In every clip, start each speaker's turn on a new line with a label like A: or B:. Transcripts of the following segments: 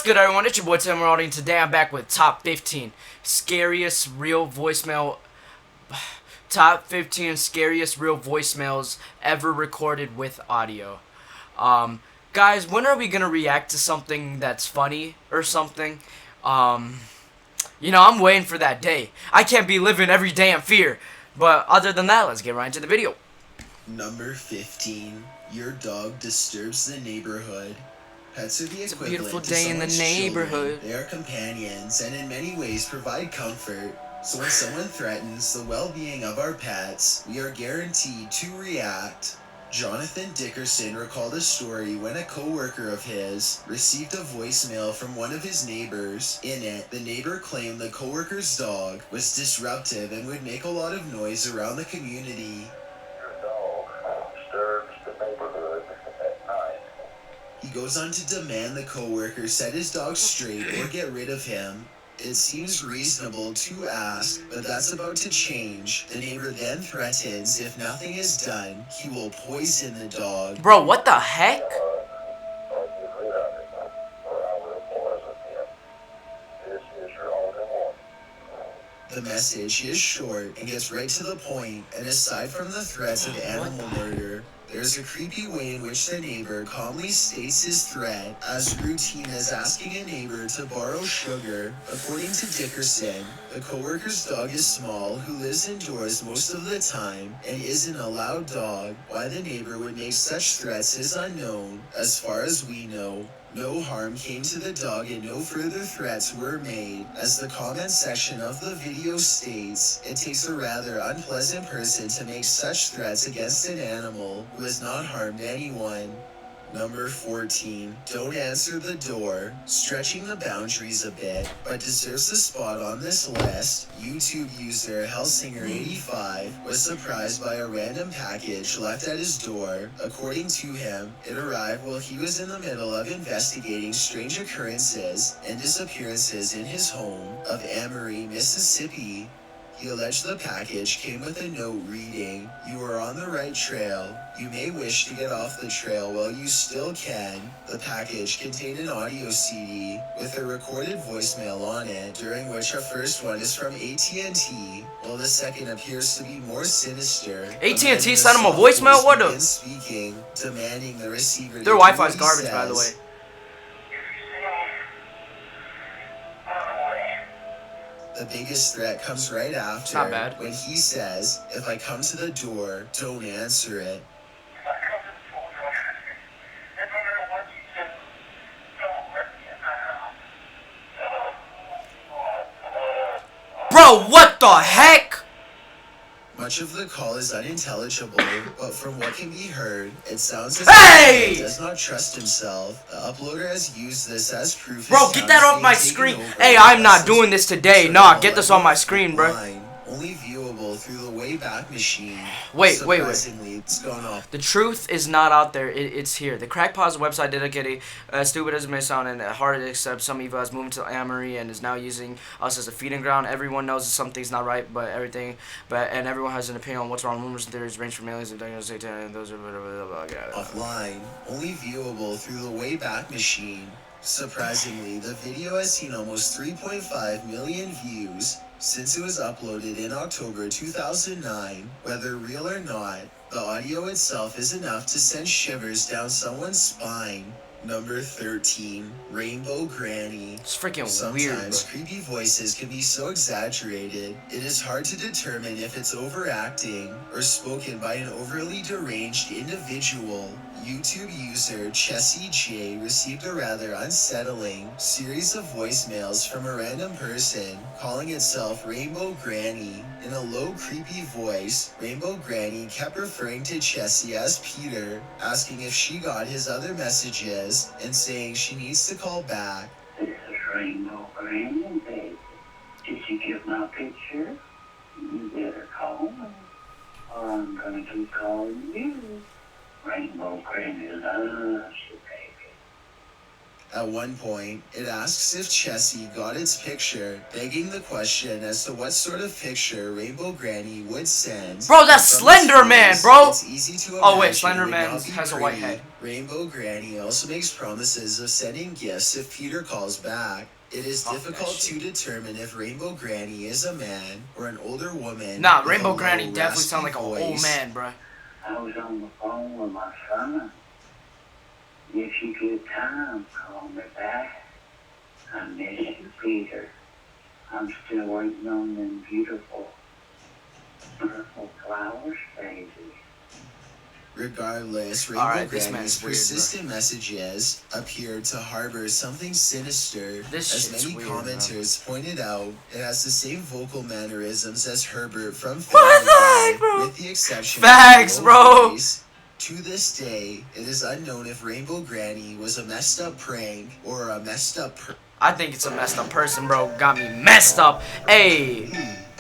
A: What's good, everyone? It's your boy Tim Maraldi, and today I'm back with top 15 scariest real voicemail. Top 15 scariest real voicemails ever recorded with audio. Guys, when are we gonna react to something that's funny or something? I'm waiting for that day. I can't be living every day in fear. But other than that, let's get right into the video.
B: Number 15. Your dog disturbs the neighborhood. Pets are the
A: It's a
B: equivalent
A: beautiful
B: to
A: day in the
B: someone's
A: neighborhood.
B: children. They are companions and in many ways provide comfort. So when someone threatens the well-being of our pets, we are guaranteed to react. Jonathan Dickerson recalled a story when a co-worker of his received a voicemail from one of his neighbors. In it, the neighbor claimed the co-worker's dog was disruptive and would make a lot of noise around the community.
C: Your dog disturbs the neighborhood at night.
B: He goes on to demand the co-worker set his dog straight or get rid of him. It seems reasonable to ask, but that's about to change. The neighbor then threatens if nothing is done, he will poison the dog.
A: Bro, what the heck?
C: Or get rid of it, or I will poison him. This is your only warning.
B: The message is short and gets right to the point, and aside from the threats of animal murder, there's a creepy way in which the neighbor calmly states his threat, as routine as asking a neighbor to borrow sugar. According to Dickerson, the co-worker's dog is small, who lives indoors most of the time, and isn't a loud dog. Why the neighbor would make such threats is unknown. As far as we know, no harm came to the dog and no further threats were made. As the comment section of the video states, it takes a rather unpleasant person to make such threats against an animal who has not harmed anyone. Number 14. Don't answer the door. Stretching the boundaries a bit, but deserves a spot on this list. YouTube user Hellsinger85 was surprised by a random package left at his door. According to him, it arrived while he was in the middle of investigating strange occurrences and disappearances in his home of Amory, Mississippi. He alleged the package came with a note reading, "You are on the right trail. You may wish to get off the trail while you still can." The package contained an audio CD with a recorded voicemail on it, during which a first one is from AT&T, while the second appears to be more sinister.
A: AT&T sent him a voicemail? What the?
B: Speaking, demanding the receiver.
A: Their Wi-Fi's garbage, by the way.
B: The biggest threat comes right after,
A: Not bad.
B: when he says, "If I come to the door, don't answer it."
A: Bro, what the heck?
B: Much of the call is unintelligible, but from what can be heard, it sounds as
A: Hey!
B: if he does not trust himself. The uploader has used this as proof.
A: Bro,
B: his
A: get
B: town
A: that
B: is
A: off
B: being
A: my
B: taken
A: screen.
B: over
A: Hey,
B: by
A: I'm not
B: massive
A: doing this today.
B: surveillance
A: Nah, get this on my screen, bro.
B: line, only viewable through the Wayback Machine.
A: Wait.
B: Surprisingly, it's gone off.
A: The truth is not out there. It's here. The Crackpaw's website dedicated, stupid as it may sound and hard to accept, some evil has moved to Amory and is now using us as a feeding ground. Everyone knows that something's not right, and everyone has an opinion on what's wrong. Rumors and theories range from aliens and diagnosis and those are blah, blah, blah, blah.
B: Offline, only viewable through the Wayback Machine. Surprisingly, the video has seen almost 3.5 million views since it was uploaded in October 2009. Whether real or not, the audio itself is enough to send shivers down someone's spine. Number 13. Rainbow Granny.
A: It's freaking
B: Sometimes
A: weird, bro.
B: creepy voices can be so exaggerated, it is hard to determine if it's overacting or spoken by an overly deranged individual. YouTube user Chessie J received a rather unsettling series of voicemails from a random person calling itself Rainbow Granny. In a low, creepy voice, Rainbow Granny kept referring to Chessie as Peter, asking if she got his other messages and saying she needs to call back.
D: This is Rainbow Granny, baby. Did you get my picture? You better call me, or I'm gonna keep calling you. Rainbow Granny loves you, baby.
B: At one point, it asks if Chessie got its picture, begging the question as to what sort of picture Rainbow Granny would send.
A: Bro, that's
B: From this
A: Slender Man,
B: voice,
A: bro.
B: It's easy to
A: Oh, wait,
B: imagine
A: Slender
B: it would
A: Man
B: not be
A: has a white
B: pretty.
A: head.
B: Rainbow Granny also makes promises of sending gifts if Peter calls back. It is
A: Fuck that
B: difficult
A: shit.
B: to determine if Rainbow Granny is a man or an older woman.
A: Nah,
B: with a
A: Rainbow
B: low,
A: Granny definitely sound like
B: raspy
A: an old
B: voice.
A: man, bruh.
D: I was on the phone with my son. If you get time, call me back. I miss you, Peter. I'm still waiting on them beautiful purple flowers, baby.
B: Regardless, Rainbow
A: Alright, this
B: Granny's
A: man's weird,
B: persistent messages appear to harbor something sinister.
A: This
B: As
A: shit's
B: many
A: weird,
B: commenters pointed out, it has the same vocal mannerisms as Herbert from
A: What
B: Family
A: the heck,
B: Guy,
A: bro?
B: with the exception
A: Facts,
B: of the
A: bro.
B: low voice. To this day, it is unknown if Rainbow Granny was a messed up prank or a messed up
A: I think it's a messed up person, bro. Got me messed up. Hey,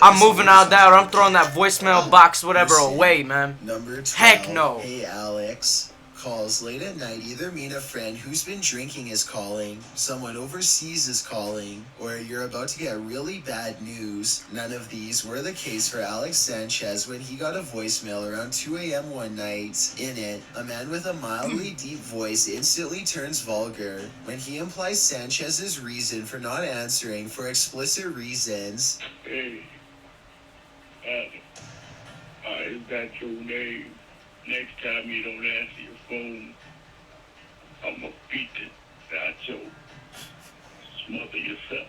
A: I'm moving out of that, or I'm throwing that voicemail box, whatever, away, man.
B: Number 12.
A: Heck no.
B: Hey Alex. Calls late at night either mean a friend who's been drinking is calling, someone overseas is calling, or you're about to get really bad news. None of these were the case for Alex Sanchez when he got a voicemail around 2 a.m. one night. In it, a man with a mildly deep voice instantly turns vulgar when he implies Sanchez's reason for not answering for explicit reasons.
E: Hey, Alex, is that your name? Next time you don't answer your phone, I'ma beat it out your smother yourself.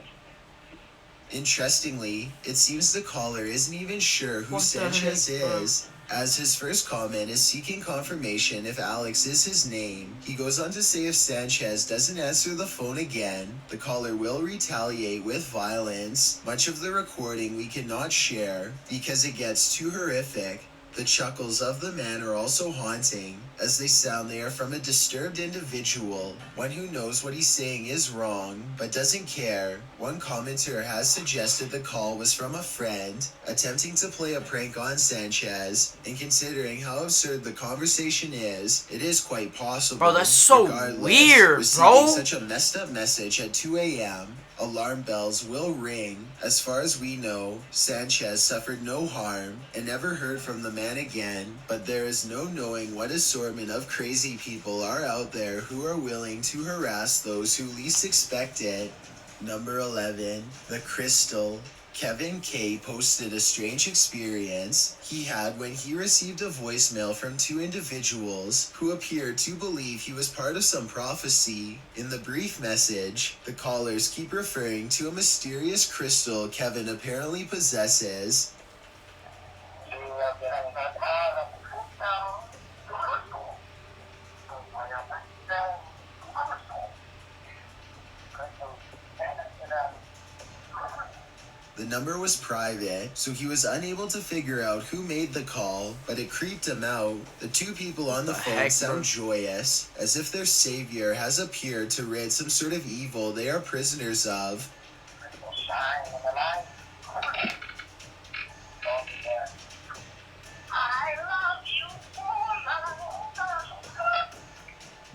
B: Interestingly, it seems the caller isn't even sure who
A: What the
B: Sanchez
A: heck, bro?
B: is, as his first comment is seeking confirmation if Alex is his name. He goes on to say if Sanchez doesn't answer the phone again, the caller will retaliate with violence. Much of the recording we cannot share because it gets too horrific. The chuckles of the man are also haunting, as they sound they are from a disturbed individual, one who knows what he's saying is wrong, but doesn't care. One commenter has suggested the call was from a friend, attempting to play a prank on Sanchez, and considering how absurd the conversation is, it is quite possible.
A: Bro, that's so
B: Regardless,
A: weird,
B: receiving
A: bro.
B: such a messed up message at 2 a.m., alarm bells will ring. As far as we know, Sanchez suffered no harm and never heard from the man again, but there is no knowing what assortment of crazy people are out there who are willing to harass those who least expect it. Number 11, The Crystal. Kevin K. posted a strange experience he had when he received a voicemail from two individuals who appeared to believe he was part of some prophecy. In the brief message, the callers keep referring to a mysterious crystal Kevin apparently possesses. The number was private, so he was unable to figure out who made the call, but it creeped him out. The two people on the phone
A: heck,
B: sound
A: bro?
B: joyous, as if their savior has appeared to rid some sort of evil they are prisoners of.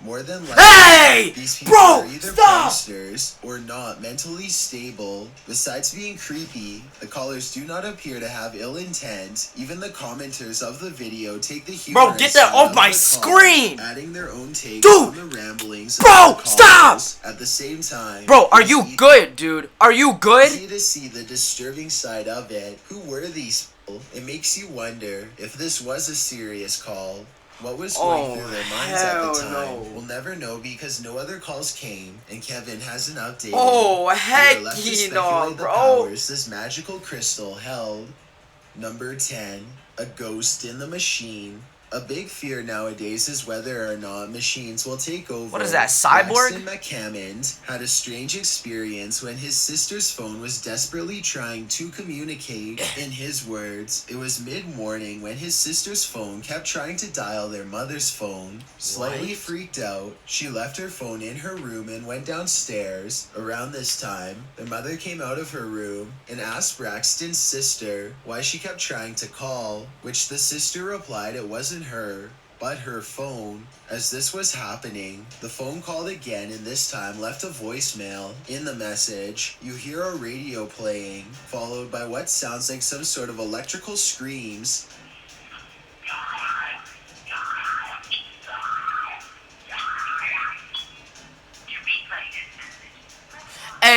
B: More than likely,
A: Hey!
B: these people
A: Bro,
B: are either
A: stop!
B: pranksters or not mentally stable. Besides being creepy, the callers do not appear to have ill intent. Even the commenters of the video take the humor.
A: Bro, get that off my screen!
B: Adding their own takes
A: Dude!
B: on the ramblings
A: Bro,
B: of the
A: stop!
B: callers. At the same time,
A: Bro, are
B: it's
A: you
B: easy
A: good, dude? Are you good?
B: to see the disturbing side of it. Who were these people? It makes you wonder if this was a serious call. What was going through their minds at the
A: hell
B: time?
A: no.
B: We'll never know because no other calls came, and Kevin hasn't updated.
A: Oh,
B: We are
A: heck
B: left to
A: no,
B: speculate the
A: bro.
B: powers this magical crystal held. Number 10, A Ghost in the Machine. A big fear nowadays is whether or not machines will take over.
A: What is that, Cyborg?
B: Braxton McCammond had a strange experience when his sister's phone was desperately trying to communicate. In his words, it was mid-morning when his sister's phone kept trying to dial their mother's phone. Slightly
A: What?
B: freaked out, she left her phone in her room and went downstairs. Around this time, their mother came out of her room and asked Braxton's sister why she kept trying to call, which the sister replied it wasn't her, but her phone. As this was happening, the phone called again and this time left a voicemail. In the message, you hear a radio playing, followed by what sounds like some sort of electrical screams.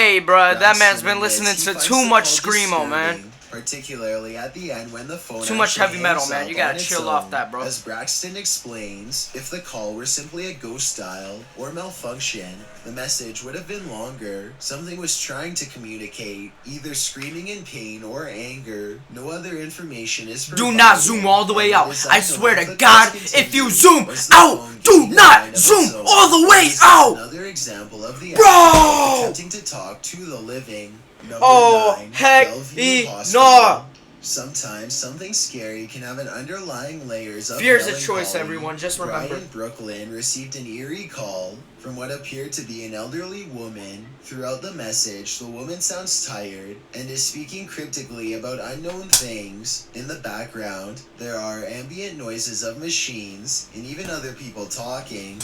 A: Hey, bruh, that man's
B: Braxton
A: been
B: admits
A: listening
B: he
A: to
B: finds
A: too
B: the
A: much
B: call
A: screamo, man.
B: disturbing, particularly at the end when the phone
A: Too much
B: actually
A: heavy metal,
B: hangs
A: man.
B: up
A: You gotta
B: on its
A: chill off
B: own.
A: that, bro.
B: As Braxton explains, if the call were simply a ghost dial or malfunction, the message would have been longer. Something was trying to communicate, either screaming in pain or anger. No other information is provided.
A: Do not zoom all the way
B: and
A: out.
B: it is
A: I
B: unknown
A: swear
B: if
A: to
B: the
A: God,
B: calls
A: if you
B: continued
A: zoom
B: or is the
A: out,
B: phone
A: do
B: getting
A: not
B: behind of
A: zoom
B: its own.
A: all the way
B: This is
A: out.
B: another example of the
A: Bro!
B: act of attempting to talk to the living. Number
A: Oh,
B: 9,
A: heck,
B: Bellevue
A: no.
B: Hospital. Sometimes something scary can have an underlying layers of
A: Fear's a
B: melancholy.
A: choice, everyone. Just remember.
B: Brian Brooklyn received an eerie call from what appeared to be an elderly woman. Throughout the message, the woman sounds tired and is speaking cryptically about unknown things. In the background, there are ambient noises of machines and even other people talking.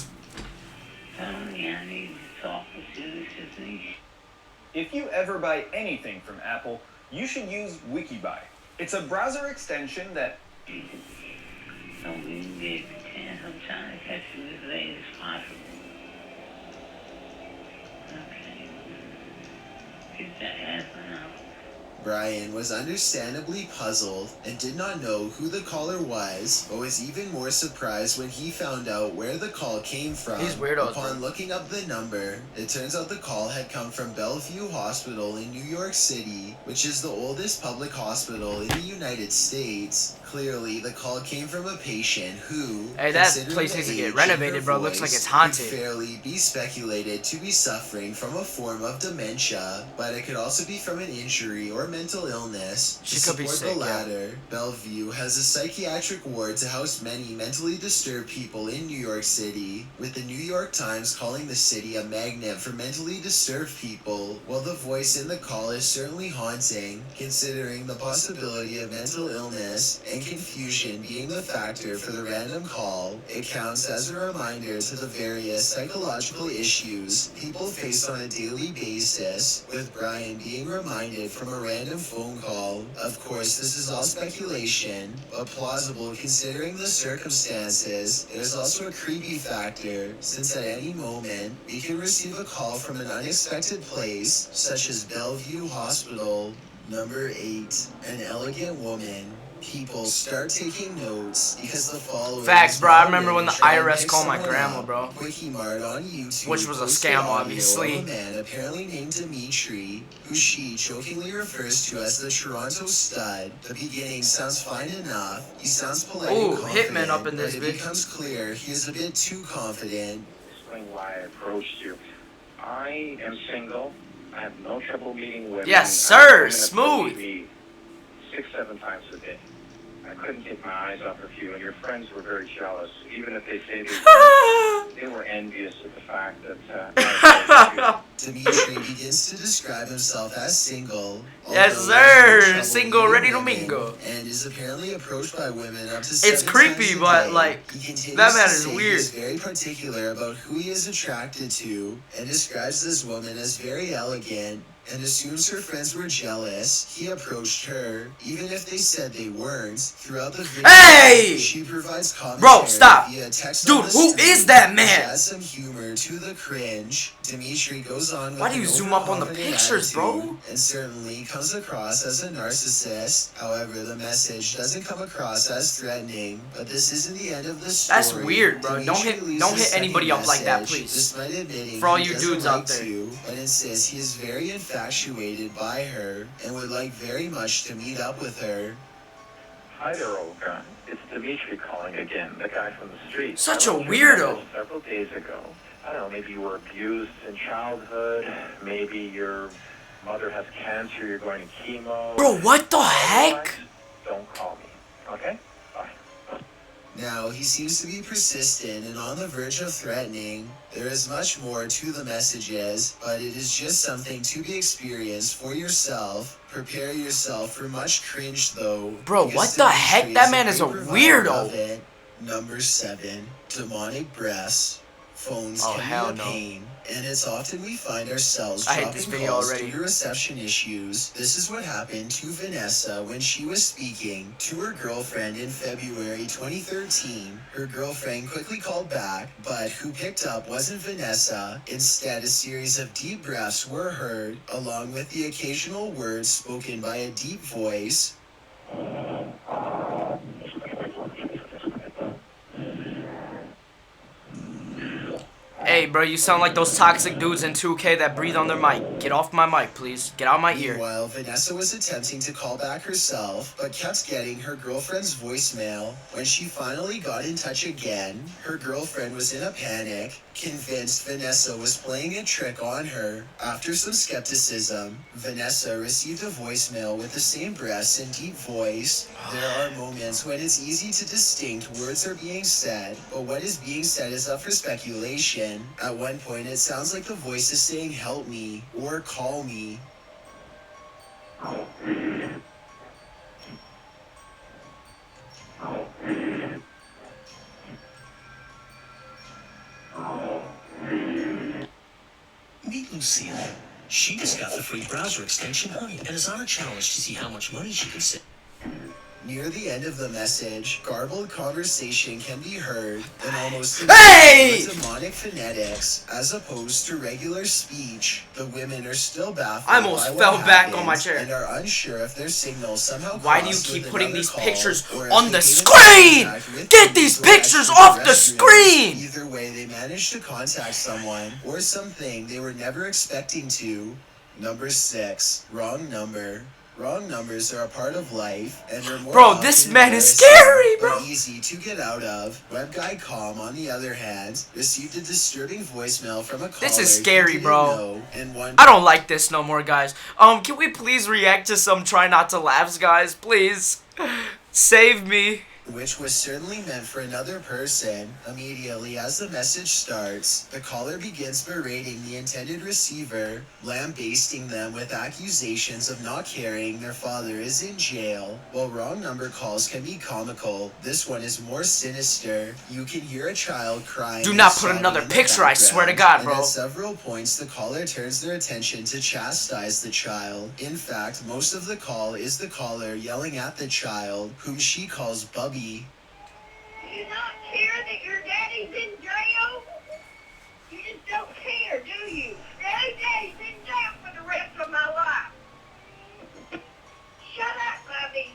D: Tony, I need to talk with you. This is me.
F: If you ever buy anything from Apple, you should use WikiBuy. It's a browser extension that...
D: So we can get a chance. I'm trying to catch you as late as possible. Okay. Get that ass out.
B: Brian was understandably puzzled and did not know who the caller was, but was even more surprised when he found out where the call came from.
A: These weirdos,
B: Upon
A: bro.
B: looking up the number, it turns out the call had come from Bellevue Hospital in New York City, which is the oldest public hospital in the United States. Clearly, the call came from a patient who,
A: Hey, that
B: considering
A: place
B: the
A: needs to get
B: age
A: renovated,
B: and her
A: bro. Looks like
B: voice,
A: it's haunted.
B: could fairly be speculated to be suffering from a form of dementia, but it could also be from an injury or mental illness.
A: She
B: To
A: could be
B: support
A: sick,
B: the
A: yeah.
B: latter, Bellevue has a psychiatric ward to house many mentally disturbed people in New York City, with the New York Times calling the city a magnet for mentally disturbed people. While the voice in the call is certainly haunting, considering the possibility of mental illness and confusion being the factor for the random call, it counts as a reminder to the various psychological issues people face on a daily basis, with Brian being reminded from a random phone call. Of course, this is all speculation, but plausible considering the circumstances. There's also a creepy factor, since at any moment, we can receive a call from an unexpected place, such as Bellevue Hospital. Number 8, an elegant woman. People start taking notes because the following.
A: Facts, bro. I remember when the IRS called my grandma, bro.
B: Quickie-mart on YouTube,
A: Which was a
B: posted
A: scam,
B: audio
A: obviously.
B: of a man apparently named Dimitri, who she jokingly refers to as the Toronto Stud. The beginning sounds fine enough. He sounds polite
A: Ooh,
B: and confident,
A: hitman up in this
B: but
A: bitch.
B: it becomes clear he is a bit too confident.
C: Explain why I approached you. I am single. I have no trouble meeting women.
A: Yes,
C: I
A: sir.
C: have women
A: Smooth.
C: approach me 6-7 times a day. I couldn't take my eyes off of you, and your friends were very jealous. Even if they say they were envious of the fact that I was
B: Dimitri begins to describe himself as single.
A: Yes,
B: although he has
A: sir.
B: no trouble
A: Single,
B: meeting
A: ready to
B: women,
A: mingle.
B: And is apparently approached by women up to
A: It's
B: 7
A: creepy,
B: times a
A: but,
B: day.
A: like,
B: He continues
A: that man
B: to
A: is
B: say
A: weird.
B: He is very particular about who he is attracted to, and describes this woman as very elegant, and assumes her friends were jealous. He approached her, even if they said they weren't. Throughout the video,
A: Hey!
B: she provides commentary
A: Bro, stop.
B: via text
A: Dude,
B: on the
A: who
B: screen,
A: is that
B: which
A: man?
B: adds some humor to the cringe. Dimitri goes on with
A: Why do you
B: an
A: zoom up on the
B: overconfident
A: pictures, bro?
B: attitude, and certainly comes across as a narcissist. However, the message doesn't come across as threatening, but this isn't the end of the story.
A: That's weird, bro. Don't hit anybody up like that, please.
B: Despite admitting
A: For all
B: he
A: you
B: doesn't
A: dudes
B: like
A: out there.
B: to, but insists he is very infatuated by her and would like very much to meet up with her.
C: Hi there, old guy. It's Dimitri calling again, the guy from the street.
A: Such
C: I
A: a
C: wrote you
A: weirdo.
C: message several days ago. I don't know, maybe you were abused in childhood. Maybe your mother has cancer, you're going to chemo.
A: Bro, what the heck?
C: Otherwise, don't call me, okay? Bye.
B: Now, he seems to be persistent and on the verge of threatening. There is much more to the messages, but it is just something to be experienced for yourself. Prepare yourself for much cringe, though.
A: Bro,
B: because
A: what the heck?
B: Dimitri
A: That
B: is
A: man is a
B: great provider
A: weirdo.
B: of it. Number 7, demonic breaths. Phones
A: Oh,
B: can
A: hell
B: be a
A: no.
B: pain, and it's often we find ourselves
A: I hate
B: dropping
A: this video
B: calls
A: already.
B: due to reception issues. This is what happened to Vanessa when she was speaking to her girlfriend in February 2013. Her girlfriend quickly called back, but who picked up wasn't Vanessa. Instead, a series of deep breaths were heard, along with the occasional words spoken by a deep voice.
A: Hey, bro, you sound like those toxic dudes in 2K that breathe on their mic. Get off my mic, please. Get out of my ear.
B: Meanwhile, Vanessa was attempting to call back herself, but kept getting her girlfriend's voicemail. When she finally got in touch again, her girlfriend was in a panic, convinced Vanessa was playing a trick on her. After some skepticism, Vanessa received a voicemail with the same breaths and deep voice. There are moments when it's easy to distinct words are being said, but what is being said is up for speculation. At one point, it sounds like the voice is saying help me or call me.
G: Meet Lucille. She just got the free browser extension Honey and is on a challenge to see how much money she can save.
B: Near the end of the message, garbled conversation can be heard in almost
A: Hey!
B: demonic phonetics as opposed to regular speech. The women are still baffled.
A: I almost
B: by what
A: fell back on my
B: happened
A: chair.
B: And are unsure if their signal somehow.
A: Why do you
B: crossed
A: keep
B: with
A: putting
B: another
A: these
B: call,
A: pictures
B: or if
A: on
B: they
A: the
B: came into
A: screen?
B: contact with
A: Get
B: police
A: these
B: or
A: pictures off the
B: extraterrestrials.
A: screen!
B: Either way, they managed to contact someone or something they were never expecting to. Number 6. Wrong number. Wrong numbers are a part of life, and are more
A: Bro, this
B: often
A: man is
B: embarrassing,
A: scary,
B: but
A: bro.
B: easy to get out of. Web guy Calm, on the other hand, received a disturbing voicemail from a caller
A: This is
B: he
A: scary,
B: didn't
A: bro.
B: know, and one
A: I don't like this no more, guys. Can we please react to some try not to laughs, guys? Please. Save me.
B: which was certainly meant for another person. Immediately as the message starts, the caller begins berating the intended receiver, lambasting them with accusations of not caring their father is in jail. While wrong number calls can be comical, this one is more sinister. You can hear a child crying.
A: Do
B: and
A: not put
B: sobbing
A: another
B: in the
A: picture, I swear to
B: background,
A: God, bro.
B: And at several points, the caller turns their attention to chastise the child. In fact, most of the call is the caller yelling at the child, whom she calls Bubby.
H: Do you not care that your daddy's in jail? You just don't care, do you? Daddy's in jail for the rest of my life. Shut up, Bubby.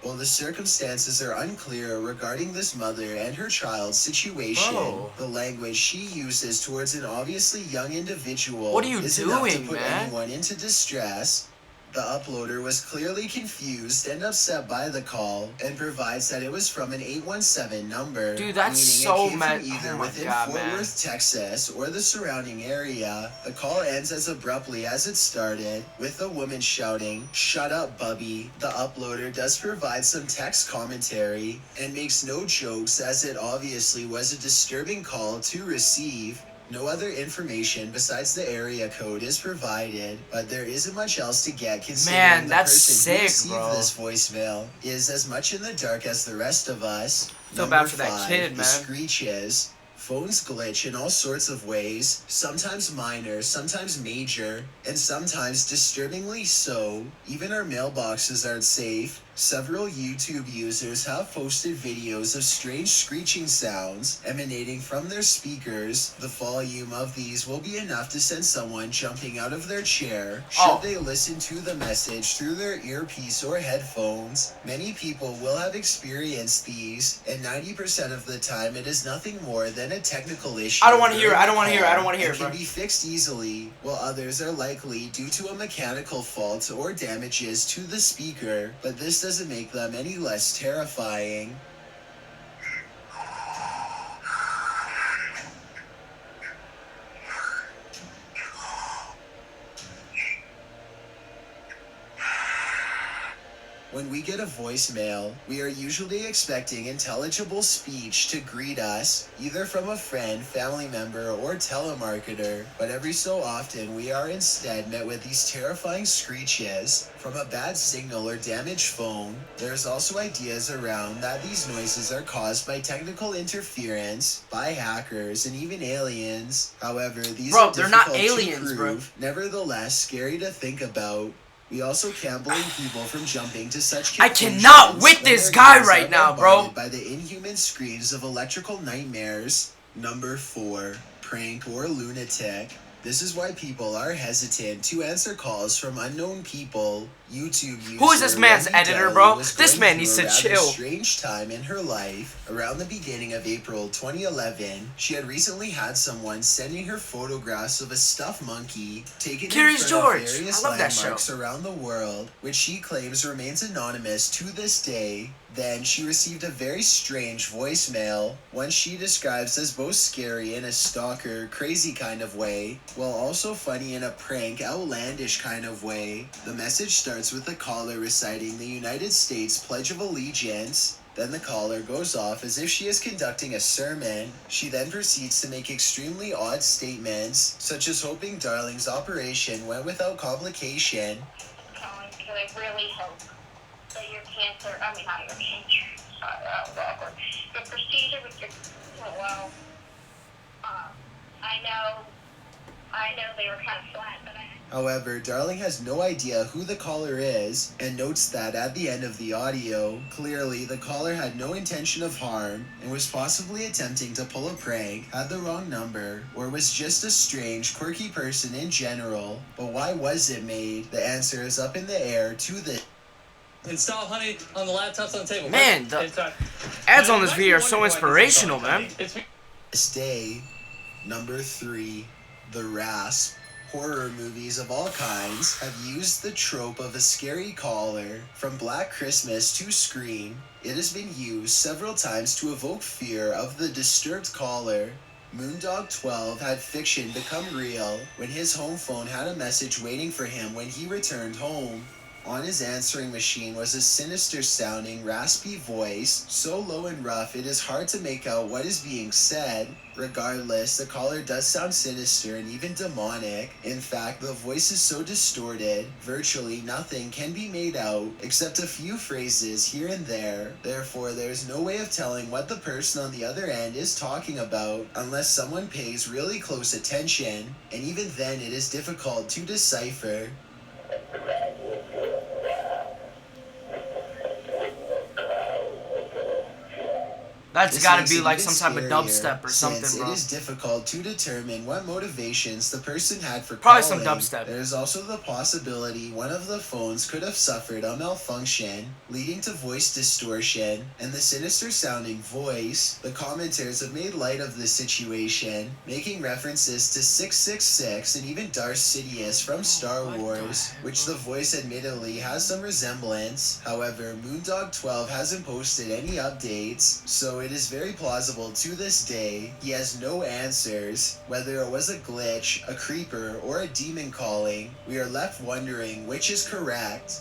B: While the circumstances are unclear regarding this mother and her child's situation,
A: Bro.
B: the language she uses towards an obviously young individual
A: What are you
B: is enough to
A: doing,
B: put
A: man?
B: anyone into distress. The uploader was clearly confused and upset by the call and provides that it was from an 817 number.
A: Dude, that's
B: meaning
A: so
B: it came
A: mad-
B: from either
A: oh my
B: within
A: God,
B: Fort
A: man.
B: Worth, Texas, or the surrounding area. The call ends as abruptly as it started, with the woman shouting, "Shut up, Bubby." The uploader does provide some text commentary and makes no jokes, as it obviously was a disturbing call to receive. No other information besides the area code is provided, but there isn't much else to get considering
A: Man,
B: the
A: that's
B: person
A: sick,
B: who received
A: bro.
B: this voicemail is as much in the dark as the rest of us.
A: Feel
B: Number
A: bad for that
B: 5,
A: kid,
B: the
A: man.
B: screeches. Phones glitch in all sorts of ways, sometimes minor, sometimes major, and sometimes disturbingly so. Even our mailboxes aren't safe. Several YouTube users have posted videos of strange screeching sounds emanating from their speakers. The volume of these will be enough to send someone jumping out of their chair should they listen to the message through their earpiece or headphones. Many people will have experienced these, and 90% of the time it is nothing more than a technical issue.
A: I don't wanna hear it,
B: during
A: I don't
B: the
A: wanna hear it, I
B: call
A: don't wanna hear
B: and
A: it,
B: can
A: bro.
B: be fixed easily, while others are likely due to a mechanical fault or damages to the speaker, but this doesn't make them any less terrifying. When we get a voicemail, we are usually expecting intelligible speech to greet us, either from a friend, family member, or telemarketer, but every so often we are instead met with these terrifying screeches from a bad signal or damaged phone. There's also ideas around that these noises are caused by technical interference, by hackers, and even aliens. However, these
A: Bro,
B: are
A: they're not
B: difficult
A: aliens,
B: to
A: bro.
B: prove, nevertheless scary to think about. We also can't blame people from jumping to such
A: I
B: conclusions
A: cannot with
B: when
A: this
B: their
A: guy
B: ears
A: right
B: are
A: now, bro.
B: bombarded by the inhuman screams of electrical nightmares. Number 4. Prank or lunatic. This is why people are hesitant to answer calls from unknown people. YouTube user
A: Who is this man's
B: Wendy
A: editor,
B: Daly
A: bro?
B: was
A: This
B: going
A: man
B: through
A: needs
B: a
A: to
B: rather
A: chill.
B: strange time in her life. Around the beginning of April 2011, she had recently had someone sending her photographs of a stuffed monkey taken
A: Curious
B: in front
A: George.
B: of various
A: I love that
B: landmarks
A: show.
B: around the world, which she claims remains anonymous to this day. Then she received a very strange voicemail, one she describes as both scary in a stalker, crazy kind of way, while also funny in a prank, outlandish kind of way. The message starts with the caller reciting the United States Pledge of Allegiance. Then the caller goes off as if she is conducting a sermon. She then proceeds to make extremely odd statements, such as hoping Darling's operation went without complication.
H: Colin, can I really hope that your cancer, not your cancer, sorry, that was awkward. The procedure with your, well, I know they were kind of flat, but
B: However, Darling has no idea who the caller is and notes that at the end of the audio, clearly the caller had no intention of harm and was possibly attempting to pull a prank, had the wrong number, or was just a strange, quirky person in general. But why was it made? The answer is up in the air to the
I: Install honey on the laptops on the table.
A: Man, the ads on this video are so inspirational, man.
B: this day. Number 3. The Rasp. Horror movies of all kinds have used the trope of a scary caller. From Black Christmas to Scream, it has been used several times to evoke fear of the disturbed caller. Moondog 12 had fiction become real when his home phone had a message waiting for him when he returned home. On his answering machine was a sinister-sounding, raspy voice, so low and rough it is hard to make out what is being said. Regardless, the caller does sound sinister and even demonic. In fact, the voice is so distorted, virtually nothing can be made out, except a few phrases here and there. Therefore, there is no way of telling what the person on the other end is talking about, unless someone pays really close attention, and even then it is difficult to decipher.
A: That's
B: This
A: gotta
B: makes
A: be
B: it
A: like
B: even
A: some type of
B: scarier,
A: dubstep or something,
B: since
A: bro.
B: it is difficult to determine what motivations the person had for
A: Probably
B: calling.
A: some dubstep.
B: There is also the possibility one of the phones could have suffered a malfunction, leading to voice distortion, and the sinister-sounding voice. The commenters have made light of this situation, making references to 666 and even Darth Sidious from Star Wars, which the voice admittedly has some resemblance. However, Moondog 12 hasn't posted any updates, so it is very plausible to this day he has no answers. Whether it was a glitch, a creeper, or a demon calling, we are left wondering which is correct.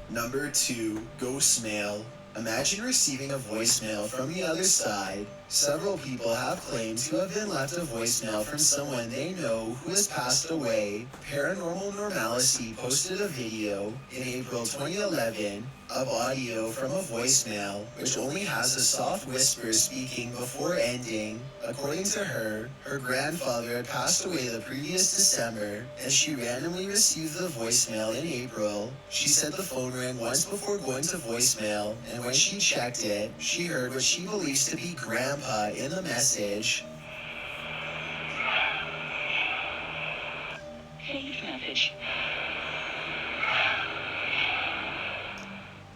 B: Number 2. Ghost mail. Imagine receiving a voicemail from the other side. Several people have claimed to have been left a voicemail from someone they know who has passed away. Paranormal Normalcy posted a video in April 2011 of audio from a voicemail, which only has a soft whisper speaking before ending. According to her, her grandfather had passed away the previous December, and she randomly received the voicemail in April. She said the phone rang once before going to voicemail, and when she checked it, she heard what she believes to be Grandpa in the message.
D: Save message.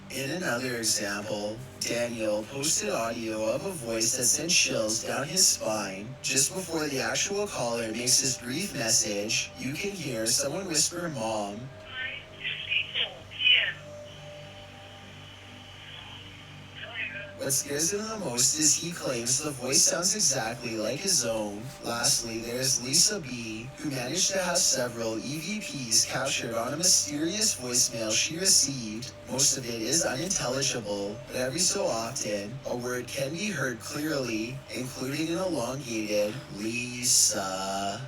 B: In another example, Daniel posted audio of a voice that sent chills down his spine. Just before the actual caller makes his brief message, you can hear someone whisper "Mom." What scares him the most is he claims the voice sounds exactly like his own. Lastly, there's Lisa B, who managed to have several EVPs captured on a mysterious voicemail she received. Most of it is unintelligible, but every so often, a word can be heard clearly, including an elongated Lisa.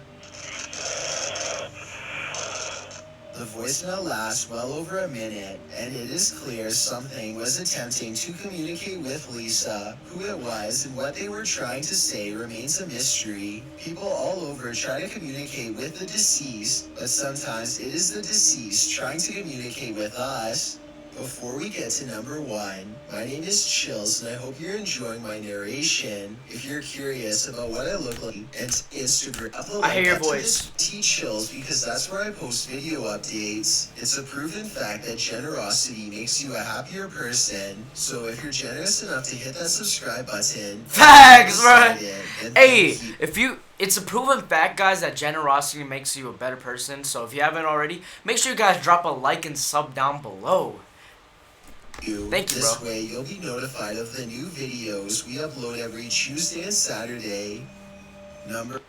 B: The voicemail lasts well over a minute, and it is clear something was attempting to communicate with Lisa. Who it was and what they were trying to say remains a mystery. People all over try to communicate with the deceased, but sometimes it is the deceased trying to communicate with us. Before we get to number 1, my name is Chills and I hope you're enjoying my narration. If you're curious about what I look like and Instagram, upload
A: I hear your
B: up to
A: voice.
B: this T-Chills because that's where I post video updates. It's a proven fact that generosity makes you a happier person. So if you're generous enough to hit that subscribe button,
A: Facts, bro.
B: then
A: Hey,
B: thank you.
A: it's a proven fact, guys, that generosity makes you a better person. So if you haven't already, make sure you guys drop a like and sub down below. Thank you,
B: This
A: bro.
B: way you'll be notified of the new videos we upload every Tuesday and Saturday. Number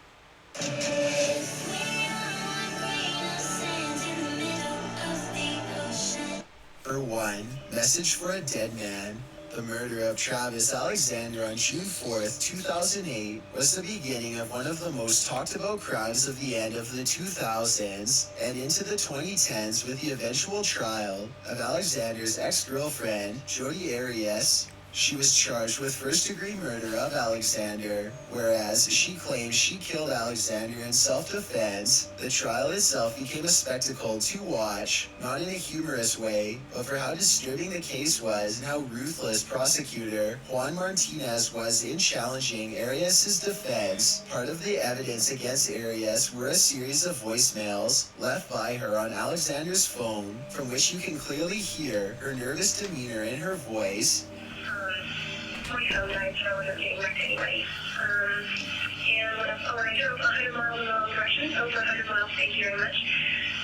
B: one, message for a dead man. The murder of Travis Alexander on June 4th, 2008 was the beginning of one of the most talked about crimes of the end of the 2000s and into the 2010s with the eventual trial of Alexander's ex-girlfriend, Jodi Arias. She was charged with first-degree murder of Alexander, whereas she claims she killed Alexander in self-defense. The trial itself became a spectacle to watch, not in a humorous way, but for how disturbing the case was and how ruthless prosecutor Juan Martinez was in challenging Arias' defense. Part of the evidence against Arias were a series of voicemails left by her on Alexander's phone, from which you can clearly hear her nervous demeanor in her voice.
H: My phone died, so I wasn't getting wrecked anyway. And I drove 100 miles in the wrong direction, over 100 miles, thank you very much.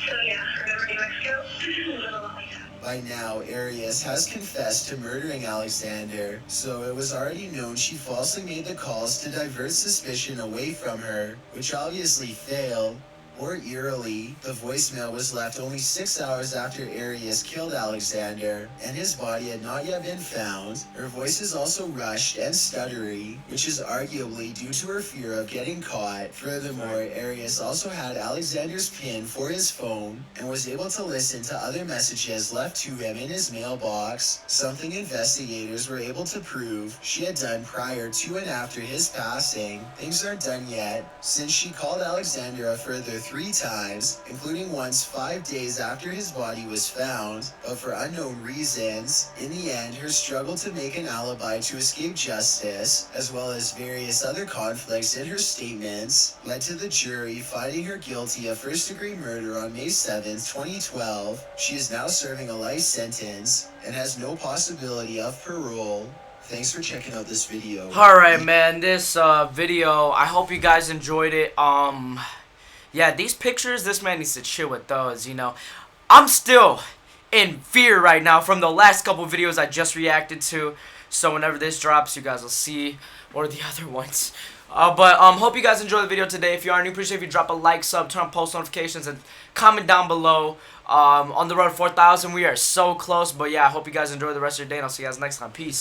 H: So yeah, remember New Mexico? It was a lot like that.
B: By now, Arias has confessed to murdering Alexander, so it was already known she falsely made the calls to divert suspicion away from her, which obviously failed. More eerily, the voicemail was left only 6 hours after Arias killed Alexander, and his body had not yet been found. Her voice is also rushed and stuttery, which is arguably due to her fear of getting caught. Furthermore, Arias also had Alexander's PIN for his phone, and was able to listen to other messages left to him in his mailbox, something investigators were able to prove she had done prior to and after his passing. Things aren't done yet, since she called Alexander a further 3 times, including once 5 days after his body was found, but for unknown reasons. In the end, her struggle to make an alibi to escape justice, as well as various other conflicts in her statements, led to the jury finding her guilty of first-degree murder on May 7th, 2012. She is now serving a life sentence and has no possibility of parole. Thanks for checking out this video.
A: Alright, man, this video, I hope you guys enjoyed it. Yeah, these pictures, this man needs to chill with those, you know. I'm still in fear right now from the last couple videos I just reacted to. So whenever this drops, you guys will see, or the other ones. But hope you guys enjoyed the video today. If you are new, appreciate if you drop a like, sub, turn on post notifications, and comment down below. On the road to 4,000, we are so close. But yeah, I hope you guys enjoy the rest of your day, and I'll see you guys next time. Peace.